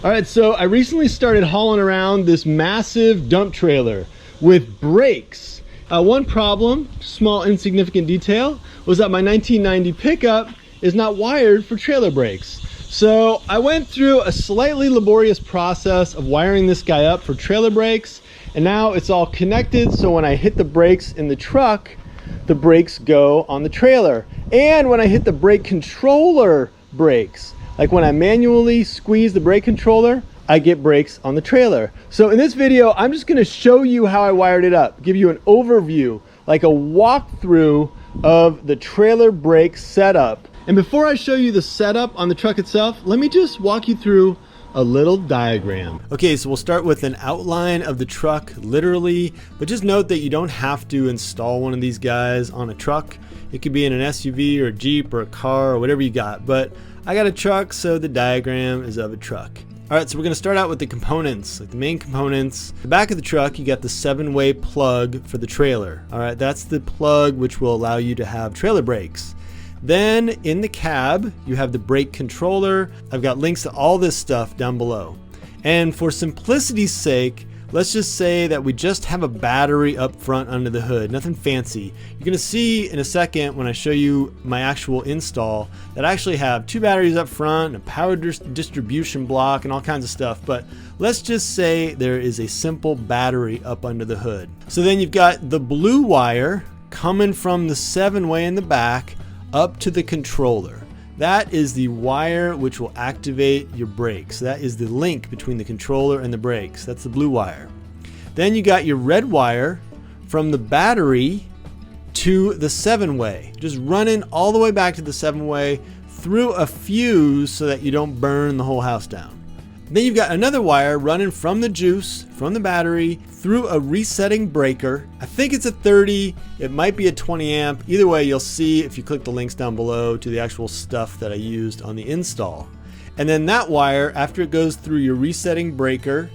All right, so I recently started hauling around this massive dump trailer with brakes. One problem, small insignificant detail, was that my 1990 pickup is not wired for trailer brakes. So I went through a slightly laborious process of wiring this guy up for trailer brakes, and now it's all connected, so when I hit the brakes in the truck, the brakes go on the trailer. And when I hit the brake controller brakes, like when I manually squeeze the brake controller, I get brakes on the trailer. So in this video, I'm just gonna show you how I wired it up, give you an overview, like a walkthrough of the trailer brake setup. And before I show you the setup on the truck itself, let me just walk you through a little diagram. Okay, so we'll start with an outline of the truck, literally, but just note that you don't have to install one of these guys on a truck. It could be in an SUV or a Jeep or a car or whatever you got, but I got a truck, so the diagram is of a truck. All right, so we're gonna start out with the components, like the main components. The back of the truck, you got the 7-way plug for the trailer. All right, that's the plug which will allow you to have trailer brakes. Then in the cab, you have the brake controller. I've got links to all this stuff down below. And for simplicity's sake, let's just say that we just have a battery up front under the hood, nothing fancy. You're gonna see in a second when I show you my actual install that I actually have 2 batteries up front, a power distribution block, and all kinds of stuff. But let's just say there is a simple battery up under the hood. So then you've got the blue wire coming from the 7-way in the back up to the controller. That is the wire which will activate your brakes. That is the link between the controller and the brakes. That's the blue wire. Then you got your red wire from the battery to the 7-way, just running all the way back to the 7-way through a fuse so that you don't burn the whole house down. Then you've got another wire running from the juice, from the battery, through a resetting breaker. I think it's a 30, it might be a 20 amp. Either way, you'll see if you click the links down below to the actual stuff that I used on the install. And then that wire, after it goes through your resetting breaker,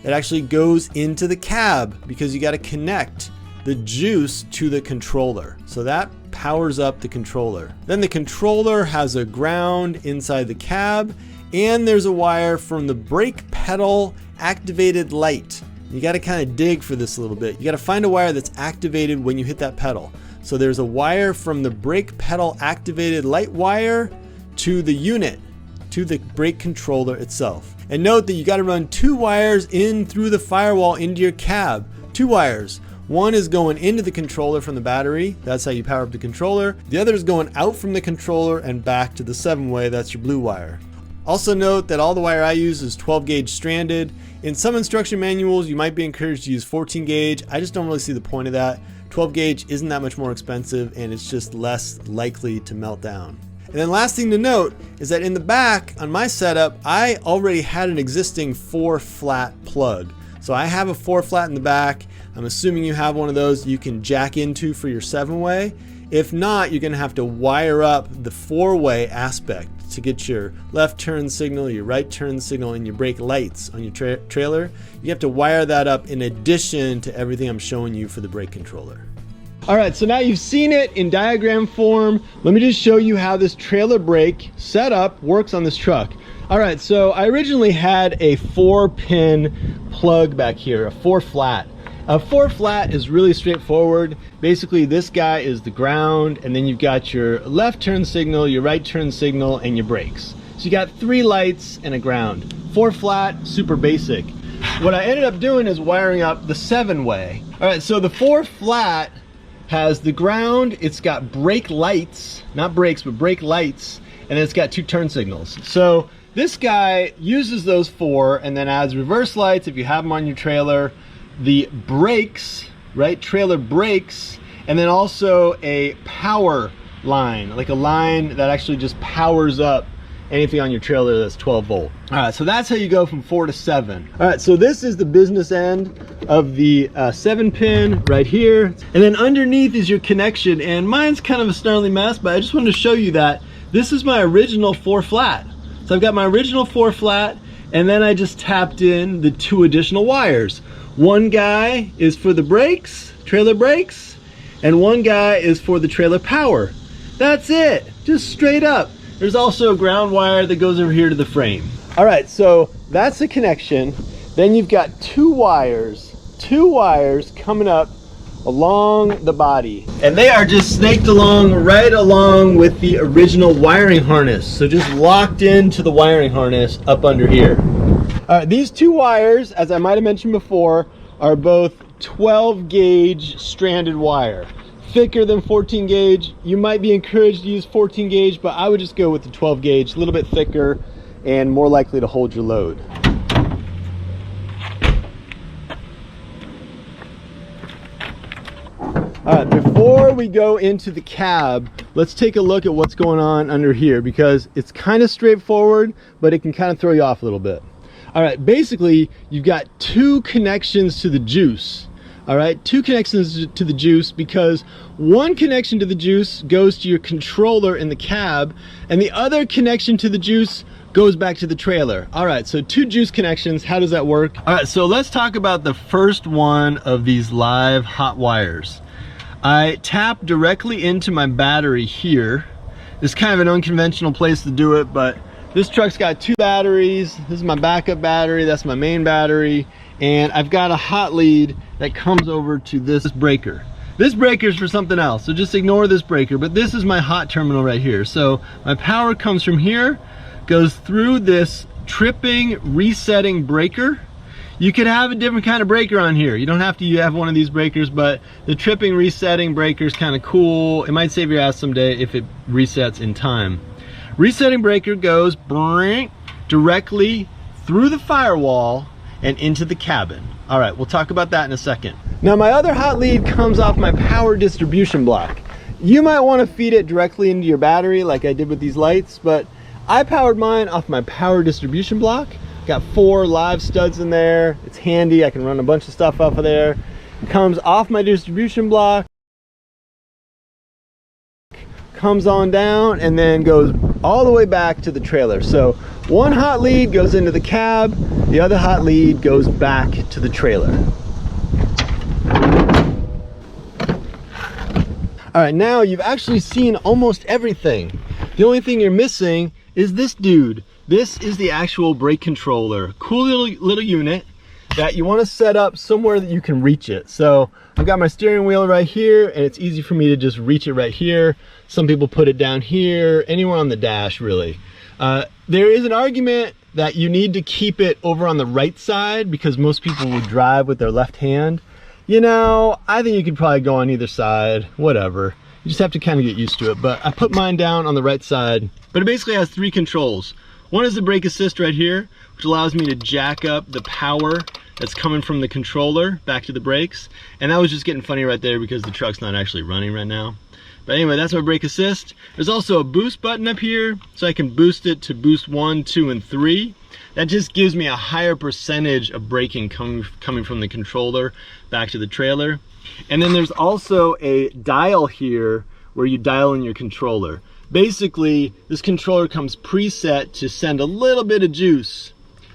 it actually goes into the cab because you got to connect the juice to the controller. So that powers up the controller. Then the controller has a ground inside the cab, and there's a wire from the brake pedal activated light. You got to kind of dig for this a little bit. You got to find a wire that's activated when you hit that pedal. So there's a wire from the brake pedal activated light wire to the unit, to the brake controller itself. And note that you got to run 2 wires in through the firewall into your cab. 2 wires. One is going into the controller from the battery. That's how you power up the controller. The other is going out from the controller and back to the 7-way. That's your blue wire. Also note that all the wire I use is 12 gauge stranded. In some instruction manuals, you might be encouraged to use 14 gauge. I just don't really see the point of that. 12 gauge isn't that much more expensive, and it's just less likely to melt down. And then last thing to note is that in the back on my setup, I already had an existing 4-flat plug. So I have a 4-flat in the back. I'm assuming you have one of those you can jack into for your 7-way. If not, you're gonna have to wire up the 4-way aspect to get your left turn signal, your right turn signal, and your brake lights on your trailer. You have to wire that up in addition to everything I'm showing you for the brake controller. All right, so now you've seen it in diagram form. Let me just show you how this trailer brake setup works on this truck. All right, so I originally had a 4-pin plug back here, a 4-flat. A 4-flat is really straightforward. Basically, this guy is the ground, and then you've got your left turn signal, your right turn signal, and your brakes. So you got 3 lights and a ground. 4-flat, super basic. What I ended up doing is wiring up the 7-way. All right, so the 4-flat has the ground, it's got brake lights, not brakes, but brake lights, and then it's got 2 turn signals. So this guy uses those 4 and then adds reverse lights if you have them on your trailer, the brakes, right, trailer brakes, and then also a power line, like a line that actually just powers up anything on your trailer that's 12 volt. All right, so that's how you go from 4 to 7. All right, so this is the business end of the 7-pin right here. And then underneath is your connection, and mine's kind of a snarly mess, but I just wanted to show you that this is my original 4-flat. So I've got my original 4-flat, and then I just tapped in the 2 additional wires. One guy is for the brakes, trailer brakes, and one guy is for the trailer power. That's it, just straight up. There's also a ground wire that goes over here to the frame. All right, so that's the connection. Then you've got two wires coming up along the body. And they are just snaked along right along with the original wiring harness. So just locked into the wiring harness up under here. These two wires, as I might have mentioned before, are both 12 gauge stranded wire. Thicker than 14 gauge. You might be encouraged to use 14 gauge, but I would just go with the 12 gauge, a little bit thicker and more likely to hold your load. Before we go into the cab, let's take a look at what's going on under here, because it's kind of straightforward, but it can kind of throw you off a little bit. All right, basically, you've got two connections to the juice. All right, two connections to the juice, because one connection to the juice goes to your controller in the cab, and the other connection to the juice goes back to the trailer. All right, so two juice connections. How does that work? All right, so let's talk about the first one of these live hot wires. I tap directly into my battery here. It's kind of an unconventional place to do it, but this truck's got two batteries. This is my backup battery, that's my main battery, and I've got a hot lead that comes over to this breaker. This breaker is for something else, so just ignore this breaker, but this is my hot terminal right here. So my power comes from here, goes through this tripping resetting breaker. You could have a different kind of breaker on here. You don't have to have one of these breakers, but the tripping resetting breaker is kind of cool. It might save your ass someday if it resets in time. Resetting breaker goes directly through the firewall and into the cabin. All right, we'll talk about that in a second. Now my other hot lead comes off my power distribution block. You might want to feed it directly into your battery like I did with these lights, but I powered mine off my power distribution block. Got 4 live studs in there. It's handy. I can run a bunch of stuff off of there. It comes off my distribution block, comes on down, and then goes all the way back to the trailer. So one hot lead goes into the cab, the other hot lead goes back to the trailer. All right, now you've actually seen almost everything. The only thing you're missing is this dude. This is the actual brake controller. Cool little unit that you want to set up somewhere that you can reach it. So I've got my steering wheel right here, and it's easy for me to just reach it right here. Some people put it down here, anywhere on the dash really. There is an argument that you need to keep it over on the right side because most people will drive with their left hand. You know, I think you could probably go on either side, whatever. You just have to kind of get used to it, but I put mine down on the right side. But it basically has 3 controls. One is the brake assist right here, which allows me to jack up the power that's coming from the controller back to the brakes. And that was just getting funny right there because the truck's not actually running right now. But anyway, that's my brake assist. There's also a boost button up here, so I can boost it to boost 1, 2, and 3. That just gives me a higher percentage of braking coming from the controller back to the trailer. And then there's also a dial here where you dial in your controller. Basically, this controller comes preset to send a little bit of juice,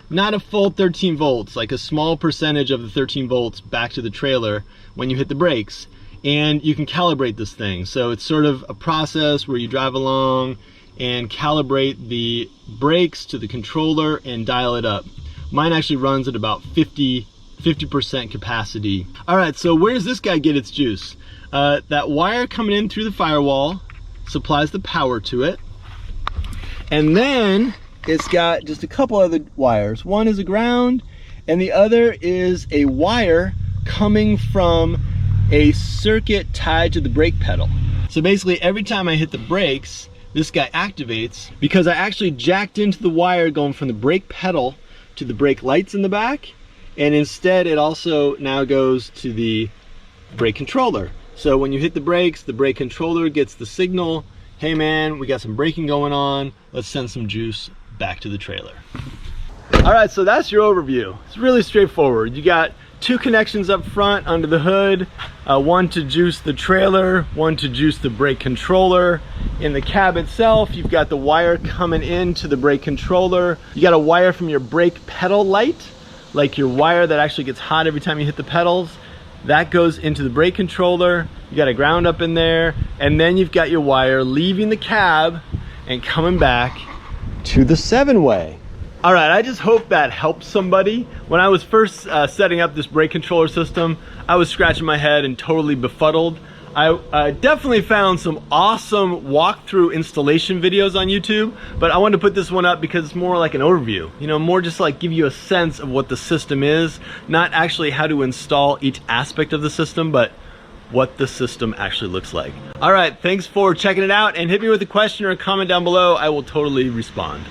not a full 13 volts, like a small percentage of the 13 volts back to the trailer when you hit the brakes. And you can calibrate this thing. So it's sort of a process where you drive along and calibrate the brakes to the controller and dial it up. Mine actually runs at about 50% capacity. All right, so where does this guy get its juice? That wire coming in through the firewall supplies the power to it. And then it's got just a couple other wires. One is a ground, and the other is a wire coming from a circuit tied to the brake pedal. So basically every time I hit the brakes, this guy activates because I actually jacked into the wire going from the brake pedal to the brake lights in the back, and instead it also now goes to the brake controller. So when you hit the brakes, the brake controller gets the signal, hey man, we got some braking going on, let's send some juice back to the trailer. All right, so that's your overview. It's really straightforward. You got 2 connections up front under the hood, one to juice the trailer, one to juice the brake controller. In the cab itself, you've got the wire coming into the brake controller. You got a wire from your brake pedal light, like your wire that actually gets hot every time you hit the pedals. That goes into the brake controller. You got a ground up in there, and then you've got your wire leaving the cab and coming back to the 7-way. All right, I just hope that helps somebody. When I was first setting up this brake controller system, I was scratching my head and totally befuddled. I definitely found some awesome walkthrough installation videos on YouTube, but I wanted to put this one up because it's more like an overview, you know, more just like give you a sense of what the system is, not actually how to install each aspect of the system, but what the system actually looks like. All right, thanks for checking it out, and hit me with a question or a comment down below. I will totally respond.